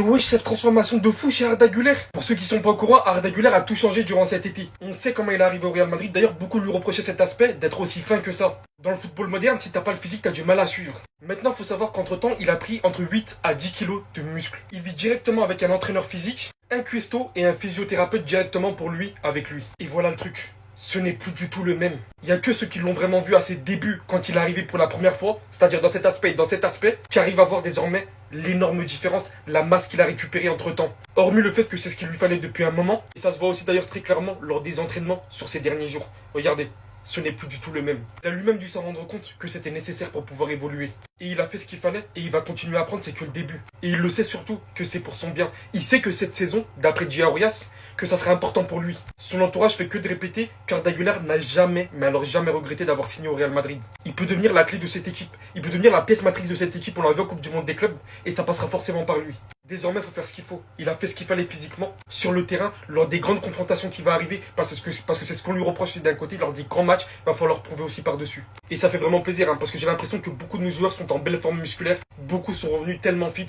Wesh, cette transformation de fou chez Arda Güler. Pour ceux qui sont pas au courant, Arda Güler a tout changé durant cet été. On sait comment il est arrivé au Real Madrid. D'ailleurs, beaucoup lui reprochaient cet aspect d'être aussi fin que ça. Dans le football moderne, si t'as pas le physique, t'as du mal à suivre. Maintenant, faut savoir qu'entre temps, il a pris entre 8 à 10 kilos de muscles. Il vit directement avec un entraîneur physique, un cuistot et un physiothérapeute directement pour lui, avec lui. Et voilà le truc. Ce n'est plus du tout le même. Il n'y a que ceux qui l'ont vraiment vu à ses débuts quand il est arrivé pour la première fois, c'est-à-dire dans cet aspect et dans cet aspect, qui arrivent à voir désormais l'énorme différence, la masse qu'il a récupérée entre temps. Hormis le fait que c'est ce qu'il lui fallait depuis un moment, et ça se voit aussi d'ailleurs très clairement lors des entraînements sur ces derniers jours. Regardez, ce n'est plus du tout le même. Il a lui-même dû s'en rendre compte que c'était nécessaire pour pouvoir évoluer. Et il a fait ce qu'il fallait, et il va continuer à apprendre, c'est que le début. Et il le sait surtout que c'est pour son bien. Il sait que cette saison, d'après Gia Orias, que ça serait important pour lui. Son entourage fait que de répéter qu'Arda Güler n'a jamais, mais alors jamais regretté d'avoir signé au Real Madrid. Il peut devenir la clé de cette équipe. Il peut devenir la pièce matrice de cette équipe. On l'a vu en Coupe du Monde des clubs, et ça passera forcément par lui. Désormais, il faut faire ce qu'il faut. Il a fait ce qu'il fallait physiquement, sur le terrain, lors des grandes confrontations qui vont arriver, parce que c'est ce qu'on lui reproche aussi d'un côté, lors des grands matchs, il va falloir prouver aussi par-dessus. Et ça fait vraiment plaisir, parce que j'ai l'impression que beaucoup de nos joueurs sont en belle forme musculaire, beaucoup sont revenus tellement fit.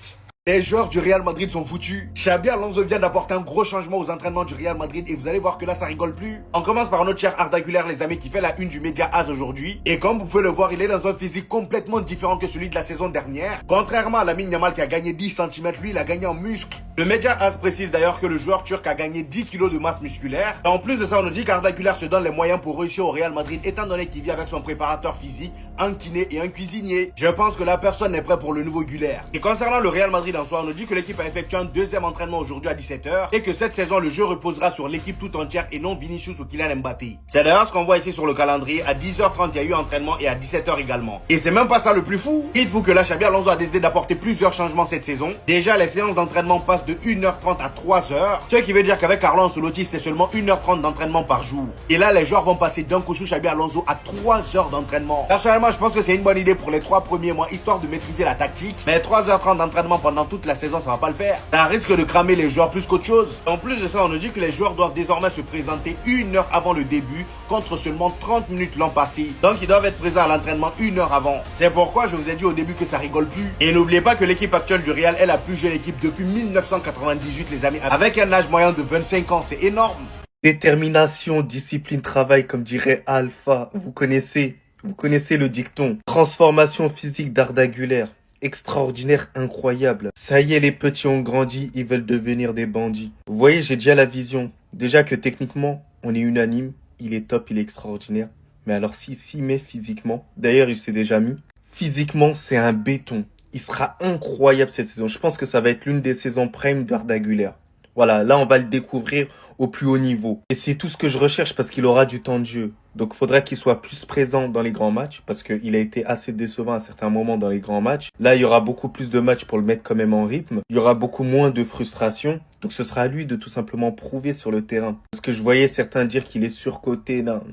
Les joueurs du Real Madrid sont foutus. Xabi Alonso vient d'apporter un gros changement aux entraînements du Real Madrid et vous allez voir que là ça rigole plus. On commence par notre cher Arda Güler les amis qui fait la une du média AS aujourd'hui. Et comme vous pouvez le voir, il est dans un physique complètement différent que celui de la saison dernière. Contrairement à Lamine Yamal qui a gagné 10 cm, lui il a gagné en muscle. Le média AS précise d'ailleurs que le joueur turc a gagné 10 kg de masse musculaire. Et en plus de ça, on nous dit qu'Arda Güler se donne les moyens pour réussir au Real Madrid étant donné qu'il vit avec son préparateur physique, un kiné et un cuisinier. Je pense que la personne est prête pour le nouveau Güler. Et concernant le Real Madrid en soi, on nous dit que l'équipe a effectué un deuxième entraînement aujourd'hui à 17h et que cette saison le jeu reposera sur l'équipe tout entière et non Vinicius ou Kylian Mbappé. C'est d'ailleurs ce qu'on voit ici sur le calendrier. À 10h30 il y a eu entraînement et à 17h également. Et c'est même pas ça le plus fou. Dites-vous que là Xabi Alonso a décidé d'apporter plusieurs changements cette saison. Déjà les séances d'entraînement passent de 1h30 à 3h, ce qui veut dire qu'avec Carlo Ancelotti c'était seulement 1h30 d'entraînement par jour. Et là les joueurs vont passer d'un coup sous Xabi Alonso à 3 heures d'entraînement. Personnellement je pense que c'est une bonne idée pour les 3 premiers mois histoire de maîtriser la tactique. Mais 3h30 d'entraînement pendant toute la saison ça va pas le faire. Ça risque de cramer les joueurs plus qu'autre chose. En plus de ça, on nous dit que les joueurs doivent désormais se présenter 1 heure avant le début contre seulement 30 minutes l'an passé. Donc ils doivent être présents à l'entraînement 1 heure avant. C'est pourquoi je vous ai dit au début que ça rigole plus. Et n'oubliez pas que l'équipe actuelle du Real est la plus jeune équipe depuis 1998 les amis. Avec un âge moyen de 25 ans, c'est énorme. Détermination, discipline, travail, comme dirait Alpha. Vous connaissez le dicton. Transformation physique d'Arda Güler. Extraordinaire, incroyable. Ça y est, les petits ont grandi, ils veulent devenir des bandits. Vous voyez, j'ai déjà la vision. Déjà que techniquement, on est unanime. Il est top, il est extraordinaire. Mais alors s'il met physiquement, d'ailleurs il s'est déjà mis, physiquement c'est un béton. Il sera incroyable cette saison. Je pense que ça va être l'une des saisons prime d'Arda Güler. Voilà, là on va le découvrir au plus haut niveau. Et c'est tout ce que je recherche parce qu'il aura du temps de jeu. Donc il faudra qu'il soit plus présent dans les grands matchs parce qu'il a été assez décevant à certains moments dans les grands matchs. Là, il y aura beaucoup plus de matchs pour le mettre quand même en rythme. Il y aura beaucoup moins de frustration. Donc ce sera à lui de tout simplement prouver sur le terrain. Parce que je voyais certains dire qu'il est surcoté. Non.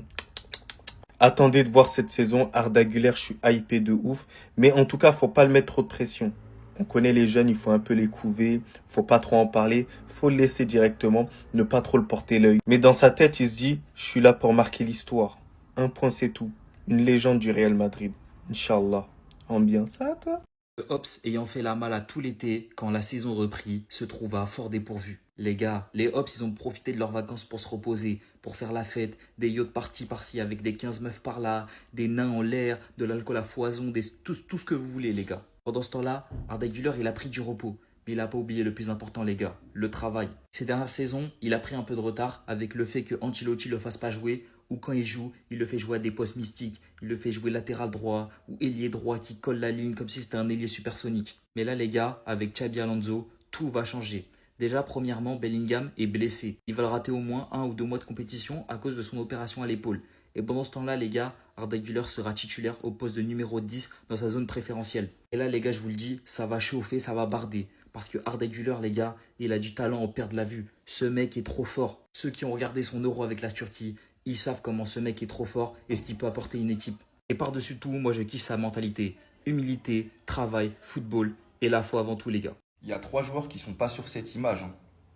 Attendez de voir cette saison. Arda Güler, je suis hypé de ouf. Mais en tout cas, faut pas le mettre trop de pression. On connaît les jeunes, il faut un peu les couver, faut pas trop en parler, faut le laisser directement, ne pas trop le porter l'œil. Mais dans sa tête, il se dit, je suis là pour marquer l'histoire. Un point, c'est tout. Une légende du Real Madrid. Inch'Allah. Ambiance, ça toi? Le Hops ayant fait la malle à tout l'été, quand la saison reprit, se trouva fort dépourvu. Les gars, les Hops, ils ont profité de leurs vacances pour se reposer, pour faire la fête, des yachts partis par-ci avec des 15 meufs par-là, des nains en l'air, de l'alcool à foison, tout ce que vous voulez les gars. Pendant ce temps-là, Arda Güler, il a pris du repos. Mais il n'a pas oublié le plus important, les gars, le travail. Ces dernières saisons, il a pris un peu de retard avec le fait que Ancelotti ne le fasse pas jouer, ou quand il joue, il le fait jouer à des postes mystiques, il le fait jouer latéral droit, ou ailier droit qui colle la ligne comme si c'était un ailier supersonique. Mais là, les gars, avec Xabi Alonso, tout va changer. Déjà, premièrement, Bellingham est blessé. Il va le rater au moins 1 ou 2 mois de compétition à cause de son opération à l'épaule. Et pendant ce temps-là, les gars, Arda Güler sera titulaire au poste de numéro 10 dans sa zone préférentielle. Et là, les gars, je vous le dis, ça va chauffer, ça va barder. Parce que Arda Güler, les gars, il a du talent, on perd de la vue. Ce mec est trop fort. Ceux qui ont regardé son euro avec la Turquie, ils savent comment ce mec est trop fort et ce qu'il peut apporter une équipe. Et par-dessus tout, moi, je kiffe sa mentalité. Humilité, travail, football et la foi avant tout, les gars. Il y a 3 joueurs qui sont pas sur cette image, hein.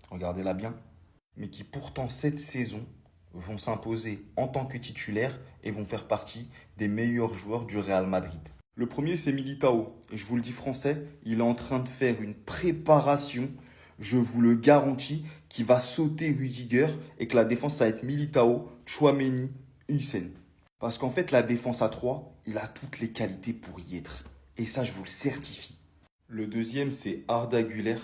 Regardez-la bien. Mais qui pourtant cette saison vont s'imposer en tant que titulaires et vont faire partie des meilleurs joueurs du Real Madrid. Le premier, c'est Militao. Et je vous le dis français, il est en train de faire une préparation Je vous le garantis qu'il va sauter Rudiger et que la défense, ça va être Militao, Tchouaméni, Hussein. Parce qu'en fait, la défense à 3, il a toutes les qualités pour y être. Et ça, je vous le certifie. Le deuxième, c'est Arda Güler.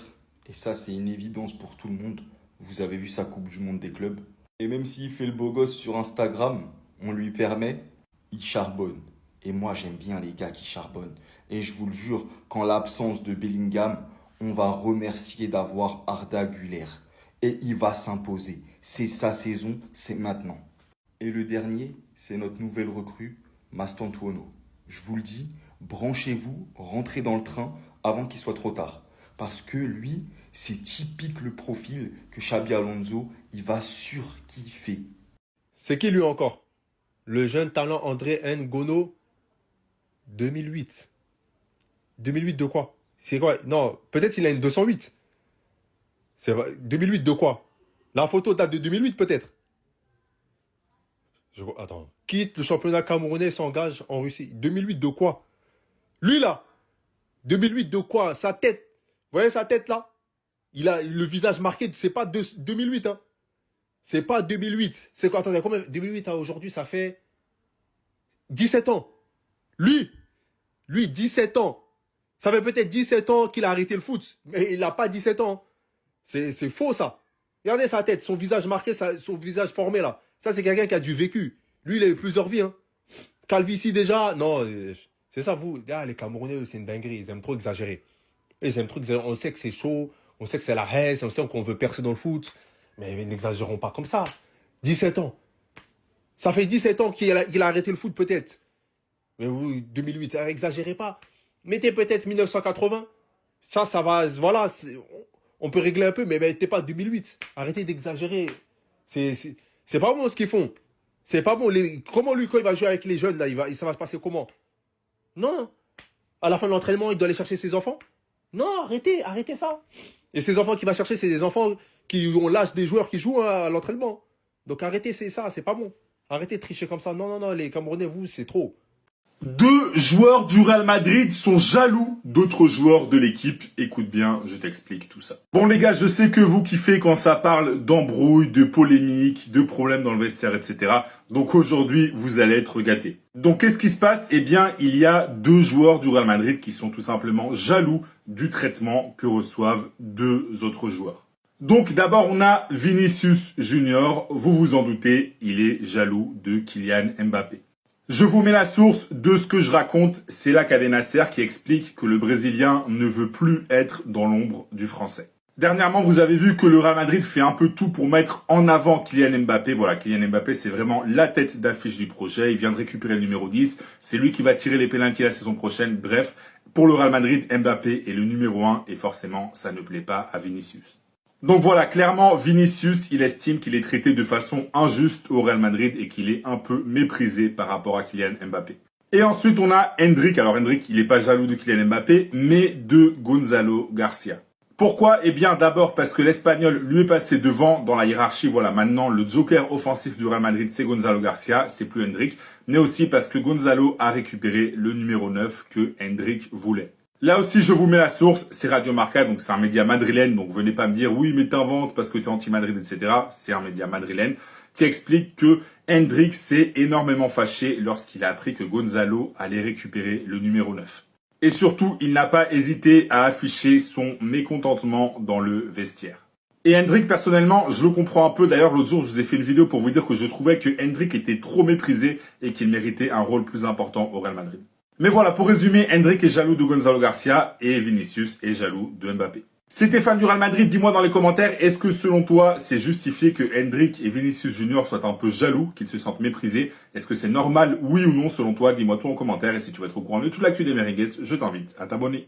Et ça, c'est une évidence pour tout le monde. Vous avez vu sa Coupe du Monde des clubs. Et même s'il fait le beau gosse sur Instagram, on lui permet, il charbonne. Et moi, j'aime bien les gars qui charbonnent. Et je vous le jure, qu'en l'absence de Bellingham, on va remercier d'avoir Arda Güler. Et il va s'imposer. C'est sa saison, c'est maintenant. Et le dernier, c'est notre nouvelle recrue, Mastantuono. Je vous le dis, branchez-vous, rentrez dans le train avant qu'il soit trop tard. Parce que lui, c'est typique le profil que Xabi Alonso, il va surkiffer. C'est qui lui encore? Le jeune talent André Ngono 2008. 2008 de quoi? C'est quoi? Non, peut-être il a une 208. C'est 2008 de quoi? La photo date de 2008 peut-être. Attends. Quitte le championnat camerounais, s'engage en Russie. 2008 de quoi? Lui là. 2008 de quoi? Sa tête. Vous voyez sa tête là? Il a le visage marqué. C'est pas 2008 hein. C'est pas 2008. C'est quoi? Attendez, combien? 2008 à aujourd'hui, ça fait 17 ans. Lui, 17 ans. Ça fait peut-être 17 ans qu'il a arrêté le foot. Mais il n'a pas 17 ans. C'est faux ça. Regardez sa tête, son visage marqué, son visage formé là. Ça, c'est quelqu'un qui a du vécu. Lui, il a eu plusieurs vies. Hein. Calvitie déjà, non, c'est ça vous. Ah, les Camerounais, c'est une dinguerie. Ils aiment trop exagérer. Ils aiment trop exagérer. On sait que c'est chaud, on sait que c'est la haine, on sait qu'on veut percer dans le foot. Mais n'exagérons pas comme ça. 17 ans. Ça fait 17 ans qu'il a arrêté le foot peut-être. Mais vous, 2008, exagérez pas. Mettez peut-être 1980. Ça va, voilà. On peut régler un peu, mais mettez pas 2008. Arrêtez d'exagérer. C'est pas bon ce qu'ils font. C'est pas bon. Comment lui, quand il va jouer avec les jeunes, là, ça va se passer comment? Non. À la fin de l'entraînement, il doit aller chercher ses enfants? Non, arrêtez ça. Et ces enfants qu'il va chercher, c'est des enfants qui ont l'âge des joueurs qui jouent à l'entraînement. Donc arrêtez, c'est pas bon. Arrêtez de tricher comme ça. Non, les Camerounais, vous, c'est trop. Deux joueurs du Real Madrid sont jaloux d'autres joueurs de l'équipe. Écoute bien, je t'explique tout ça. Bon les gars, je sais que vous kiffez quand ça parle d'embrouilles, de polémiques, de problèmes dans le vestiaire, etc. Donc aujourd'hui, vous allez être gâtés. Donc qu'est-ce qui se passe? Eh bien, il y a deux joueurs du Real Madrid qui sont tout simplement jaloux du traitement que reçoivent deux autres joueurs. Donc d'abord, on a Vinicius Junior. Vous vous en doutez, il est jaloux de Kylian Mbappé. Je vous mets la source de ce que je raconte, c'est la Cadena Ser qui explique que le Brésilien ne veut plus être dans l'ombre du Français. Dernièrement, vous avez vu que le Real Madrid fait un peu tout pour mettre en avant Kylian Mbappé. Voilà, Kylian Mbappé, c'est vraiment la tête d'affiche du projet. Il vient de récupérer le numéro 10. C'est lui qui va tirer les pénaltys la saison prochaine. Bref, pour le Real Madrid, Mbappé est le numéro 1 et forcément, ça ne plaît pas à Vinicius. Donc voilà, clairement, Vinicius, il estime qu'il est traité de façon injuste au Real Madrid et qu'il est un peu méprisé par rapport à Kylian Mbappé. Et ensuite, on a Endrick. Alors Endrick, il n'est pas jaloux de Kylian Mbappé, mais de Gonzalo Garcia. Pourquoi? Eh bien, d'abord parce que l'Espagnol lui est passé devant dans la hiérarchie. Voilà, maintenant, le joker offensif du Real Madrid, c'est Gonzalo Garcia, c'est plus Endrick. Mais aussi parce que Gonzalo a récupéré le numéro 9 que Endrick voulait. Là aussi, je vous mets la source, c'est Radio Marca, donc c'est un média madrilène, donc venez pas me dire oui, mais t'inventes parce que t'es anti-Madrid, etc. C'est un média madrilène qui explique que Endrick s'est énormément fâché lorsqu'il a appris que Gonzalo allait récupérer le numéro 9. Et surtout, il n'a pas hésité à afficher son mécontentement dans le vestiaire. Et Endrick, personnellement, je le comprends un peu. D'ailleurs, l'autre jour, je vous ai fait une vidéo pour vous dire que je trouvais que Endrick était trop méprisé et qu'il méritait un rôle plus important au Real Madrid. Mais voilà, pour résumer, Endrick est jaloux de Gonzalo Garcia et Vinicius est jaloux de Mbappé. Si t'es fan du Real Madrid, dis-moi dans les commentaires, est-ce que selon toi, c'est justifié que Endrick et Vinicius Junior soient un peu jaloux, qu'ils se sentent méprisés? Est-ce que c'est normal, oui ou non, selon toi? Dis-moi tout en commentaire et si tu veux être au courant de toute l'actu des Merengues, je t'invite à t'abonner.